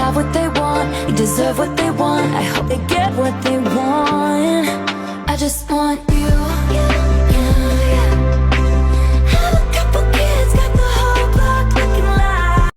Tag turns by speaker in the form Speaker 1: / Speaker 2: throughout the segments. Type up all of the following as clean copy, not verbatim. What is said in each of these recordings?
Speaker 1: have what they want, you deserve what they want. I hope they get what they want. I just want you. Have a couple kids, got the whole block looking like.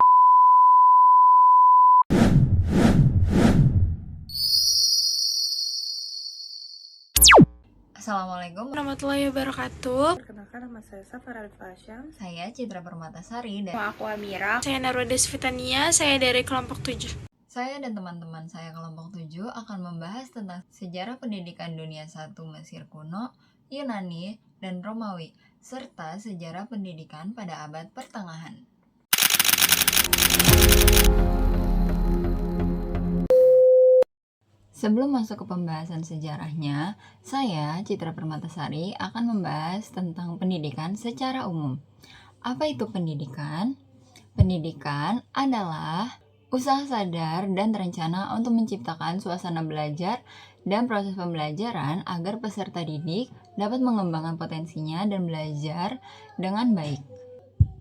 Speaker 2: Assalamualaikum
Speaker 3: warahmatullahi wabarakatuh.
Speaker 4: Perkenalkan, nama saya Safar Arif Asyam.
Speaker 2: Saya Citra Permatasari dan
Speaker 3: Aku Amira. Saya Narwa Desvitania, saya dari kelompok 7.
Speaker 2: Saya dan teman-teman saya kelompok 7 akan membahas tentang sejarah pendidikan dunia 1 Mesir kuno, Yunani, dan Romawi, serta sejarah pendidikan pada abad pertengahan. Sebelum masuk ke pembahasan sejarahnya, saya, Citra Permatasari, akan membahas tentang pendidikan secara umum. Apa itu pendidikan? Pendidikan adalah usaha sadar dan terencana untuk menciptakan suasana belajar dan proses pembelajaran agar peserta didik dapat mengembangkan potensinya dan belajar dengan baik.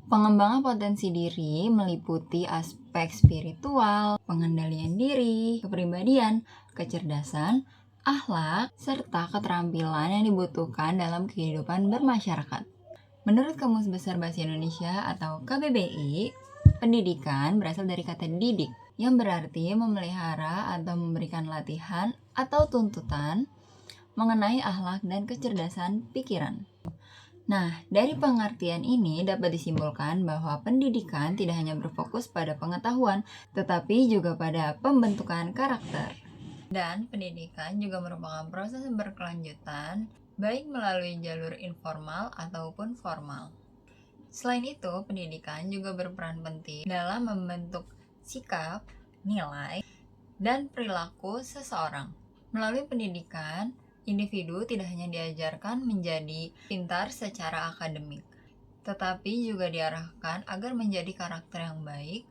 Speaker 2: Pengembangan potensi diri meliputi aspek spiritual, pengendalian diri, kepribadian, kecerdasan, akhlak, serta keterampilan yang dibutuhkan dalam kehidupan bermasyarakat. Menurut Kamus Besar Bahasa Indonesia atau KBBI, pendidikan berasal dari kata didik, yang berarti memelihara atau memberikan latihan atau tuntutan mengenai akhlak dan kecerdasan pikiran. Nah, dari pengertian ini dapat disimpulkan bahwa pendidikan tidak hanya berfokus pada pengetahuan, tetapi juga pada pembentukan karakter. Dan pendidikan juga merupakan proses berkelanjutan, baik melalui jalur informal ataupun formal. Selain itu, pendidikan juga berperan penting dalam membentuk sikap, nilai, dan perilaku seseorang. Melalui pendidikan, individu tidak hanya diajarkan menjadi pintar secara akademik, tetapi juga diarahkan agar menjadi karakter yang baik,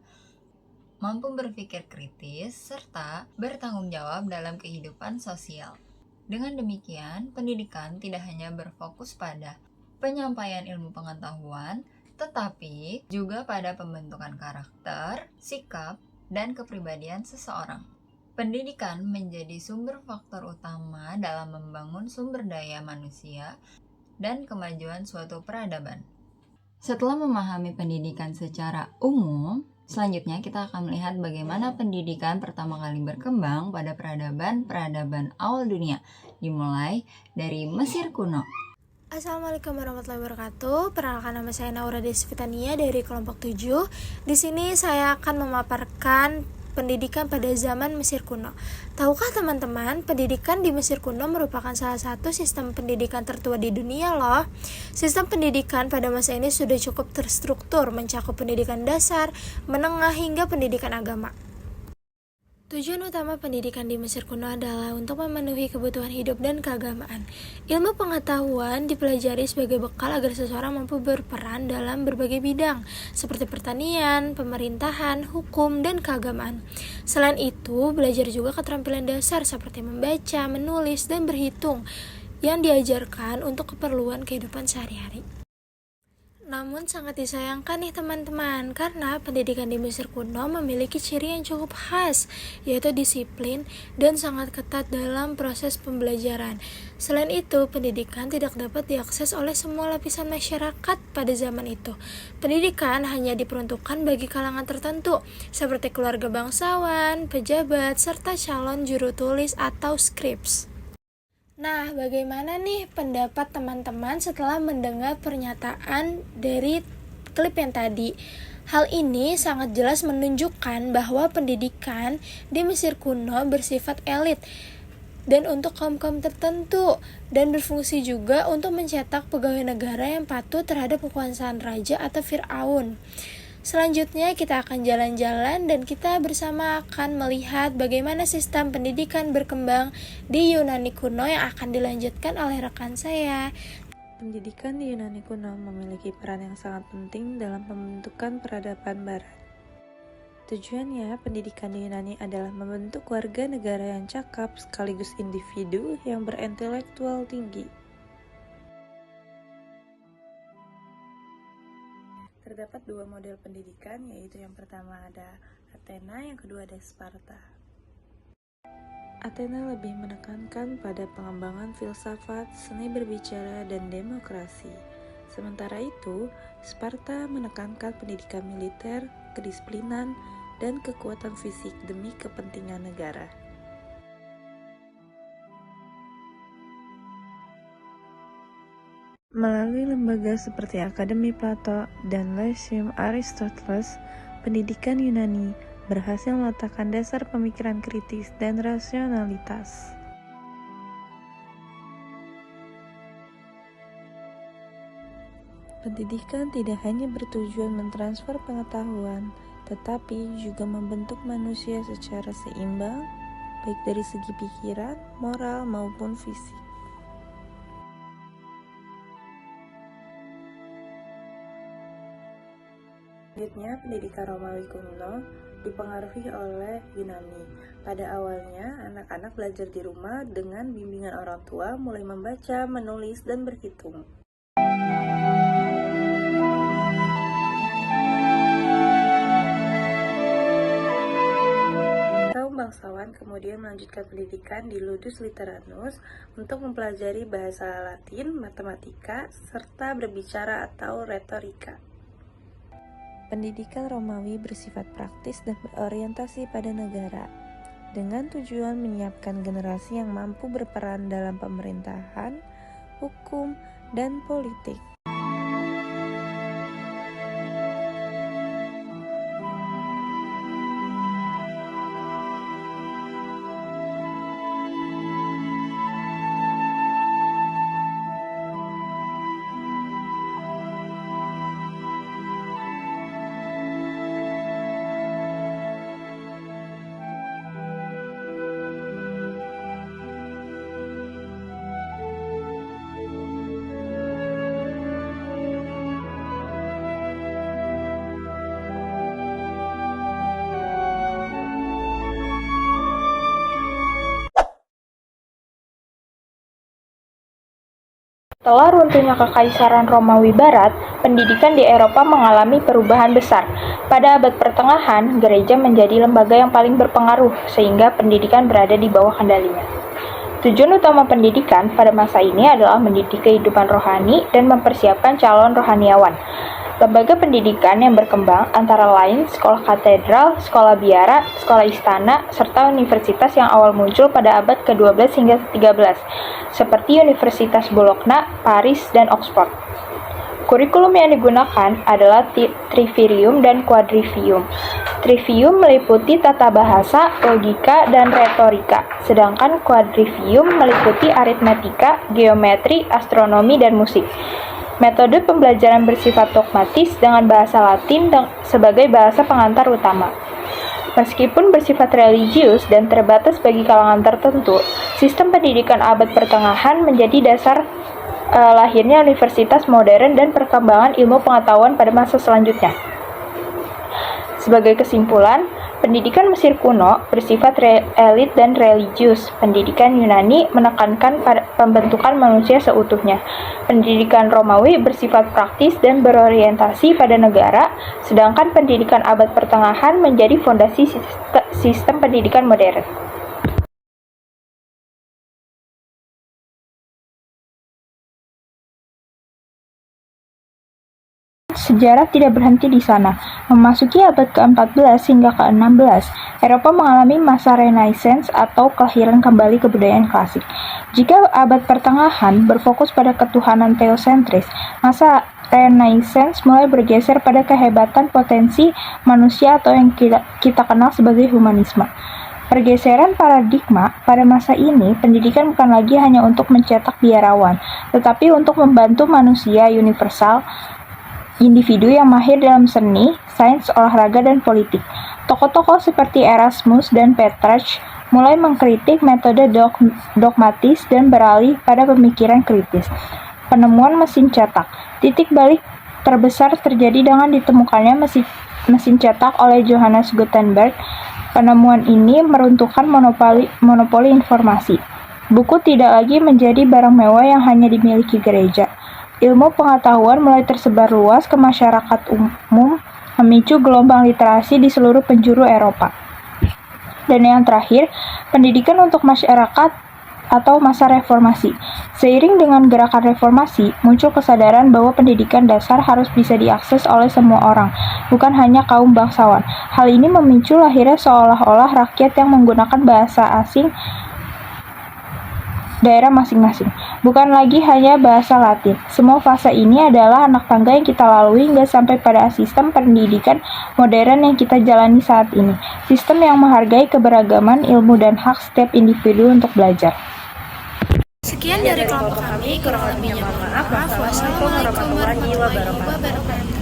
Speaker 2: mampu berpikir kritis, serta bertanggung jawab dalam kehidupan sosial. Dengan demikian, pendidikan tidak hanya berfokus pada penyampaian ilmu pengetahuan, tetapi juga pada pembentukan karakter, sikap, dan kepribadian seseorang. Pendidikan menjadi sumber faktor utama dalam membangun sumber daya manusia dan kemajuan suatu peradaban. Setelah memahami pendidikan secara umum, selanjutnya kita akan melihat bagaimana pendidikan pertama kali berkembang pada peradaban awal dunia, dimulai dari Mesir kuno.
Speaker 3: Assalamualaikum warahmatullahi wabarakatuh. Perkenalkan, nama saya Naura Desvitania dari kelompok 7. Di sini saya akan memaparkan pendidikan pada zaman Mesir kuno. Tahukah teman-teman, pendidikan di Mesir kuno merupakan salah satu sistem pendidikan tertua di dunia loh. Sistem pendidikan pada masa ini sudah cukup terstruktur, mencakup pendidikan dasar, menengah, hingga pendidikan agama. Tujuan utama pendidikan di Mesir kuno adalah untuk memenuhi kebutuhan hidup dan keagamaan. Ilmu pengetahuan dipelajari sebagai bekal agar seseorang mampu berperan dalam berbagai bidang, seperti pertanian, pemerintahan, hukum, dan keagamaan. Selain itu, belajar juga keterampilan dasar seperti membaca, menulis, dan berhitung, yang diajarkan untuk keperluan kehidupan sehari-hari. Namun sangat disayangkan nih teman-teman, karena pendidikan di Mesir kuno memiliki ciri yang cukup khas, yaitu disiplin dan sangat ketat dalam proses pembelajaran. Selain itu, pendidikan tidak dapat diakses oleh semua lapisan masyarakat pada zaman itu. Pendidikan hanya diperuntukkan bagi kalangan tertentu, seperti keluarga bangsawan, pejabat, serta calon juru tulis atau scribes. Nah, bagaimana nih pendapat teman-teman setelah mendengar pernyataan dari klip yang tadi? Hal ini sangat jelas menunjukkan bahwa pendidikan di Mesir kuno bersifat elit dan untuk kaum-kaum tertentu, dan berfungsi juga untuk mencetak pegawai negara yang patuh terhadap kekuasaan raja atau Fir'aun. Selanjutnya kita akan jalan-jalan dan kita bersama akan melihat bagaimana sistem pendidikan berkembang di Yunani kuno yang akan dilanjutkan oleh rekan saya.
Speaker 4: Pendidikan di Yunani kuno memiliki peran yang sangat penting dalam pembentukan peradaban barat. Tujuannya, pendidikan di Yunani adalah membentuk warga negara yang cakap sekaligus individu yang berintelektual tinggi. Terdapat dua model pendidikan, yaitu yang pertama ada Athena, yang kedua ada Sparta. Athena lebih menekankan pada pengembangan filsafat, seni berbicara, dan demokrasi. Sementara itu, Sparta menekankan pendidikan militer, kedisiplinan, dan kekuatan fisik demi kepentingan negara. Melalui lembaga seperti Akademi Plato dan Lyceum Aristoteles, pendidikan Yunani berhasil meletakkan dasar pemikiran kritis dan rasionalitas. Pendidikan tidak hanya bertujuan mentransfer pengetahuan, tetapi juga membentuk manusia secara seimbang, baik dari segi pikiran, moral, maupun fisik. Selanjutnya, pendidikan Romawi kuno dipengaruhi oleh Yunani. Pada awalnya, anak-anak belajar di rumah dengan bimbingan orang tua, mulai membaca, menulis, dan berhitung. Kaum bangsawan kemudian melanjutkan pendidikan di Ludus Literanus untuk mempelajari bahasa Latin, matematika, serta berbicara atau retorika. Pendidikan Romawi bersifat praktis dan berorientasi pada negara, dengan tujuan menyiapkan generasi yang mampu berperan dalam pemerintahan, hukum, dan politik.
Speaker 5: Setelah runtuhnya Kekaisaran Romawi Barat, pendidikan di Eropa mengalami perubahan besar. Pada abad pertengahan, gereja menjadi lembaga yang paling berpengaruh, sehingga pendidikan berada di bawah kendalinya. Tujuan utama pendidikan pada masa ini adalah mendidik kehidupan rohani dan mempersiapkan calon rohaniawan. Lembaga pendidikan yang berkembang antara lain sekolah katedral, sekolah biara, sekolah istana, serta universitas yang awal muncul pada abad ke-12 hingga ke-13, seperti Universitas Bologna, Paris, dan Oxford. Kurikulum yang digunakan adalah Trivium dan Quadrivium. Trivium meliputi tata bahasa, logika, dan retorika, sedangkan Quadrivium meliputi aritmetika, geometri, astronomi, dan musik. Metode pembelajaran bersifat dogmatis dengan bahasa Latin sebagai bahasa pengantar utama. Meskipun bersifat religius dan terbatas bagi kalangan tertentu, sistem pendidikan abad pertengahan menjadi dasar lahirnya universitas modern dan perkembangan ilmu pengetahuan pada masa selanjutnya. Sebagai kesimpulan, pendidikan Mesir kuno bersifat elit dan religius. Pendidikan Yunani menekankan pembentukan manusia seutuhnya. Pendidikan Romawi bersifat praktis dan berorientasi pada negara, sedangkan pendidikan abad pertengahan menjadi fondasi sistem pendidikan modern. Sejarah tidak berhenti di sana. Memasuki abad ke-14 hingga ke-16, Eropa mengalami masa Renaissance atau kelahiran kembali kebudayaan klasik. Jika abad pertengahan berfokus pada ketuhanan teosentris, masa Renaissance mulai bergeser pada kehebatan potensi manusia atau yang kita kenal sebagai humanisme. Pergeseran paradigma pada masa ini, pendidikan bukan lagi hanya untuk mencetak biarawan, tetapi untuk membantu manusia universal, individu yang mahir dalam seni, sains, olahraga, dan politik. Tokoh-tokoh seperti Erasmus dan Petrarch mulai mengkritik metode dogmatis dan beralih pada pemikiran kritis. Penemuan mesin cetak. Titik balik terbesar terjadi dengan ditemukannya mesin cetak oleh Johannes Gutenberg. Penemuan ini meruntuhkan monopoli informasi. Buku tidak lagi menjadi barang mewah yang hanya dimiliki gereja. ilmu pengetahuan mulai tersebar luas ke masyarakat umum, memicu gelombang literasi di seluruh penjuru Eropa. Dan yang terakhir, pendidikan untuk masyarakat atau masa reformasi. Seiring dengan gerakan reformasi, muncul kesadaran bahwa pendidikan dasar harus bisa diakses oleh semua orang, bukan hanya kaum bangsawan. Hal ini memicu lahirnya seolah-olah rakyat yang menggunakan bahasa asing daerah masing-masing, bukan lagi hanya bahasa Latin. Semua fase ini adalah anak tangga yang kita lalui hingga sampai pada sistem pendidikan modern yang kita jalani saat ini. Sistem yang menghargai keberagaman ilmu dan hak setiap individu untuk belajar.
Speaker 3: Sekian dari kelompok kami, kurang lebihnya mohon maaf. Wassalamualaikum warahmatullahi wabarakatuh.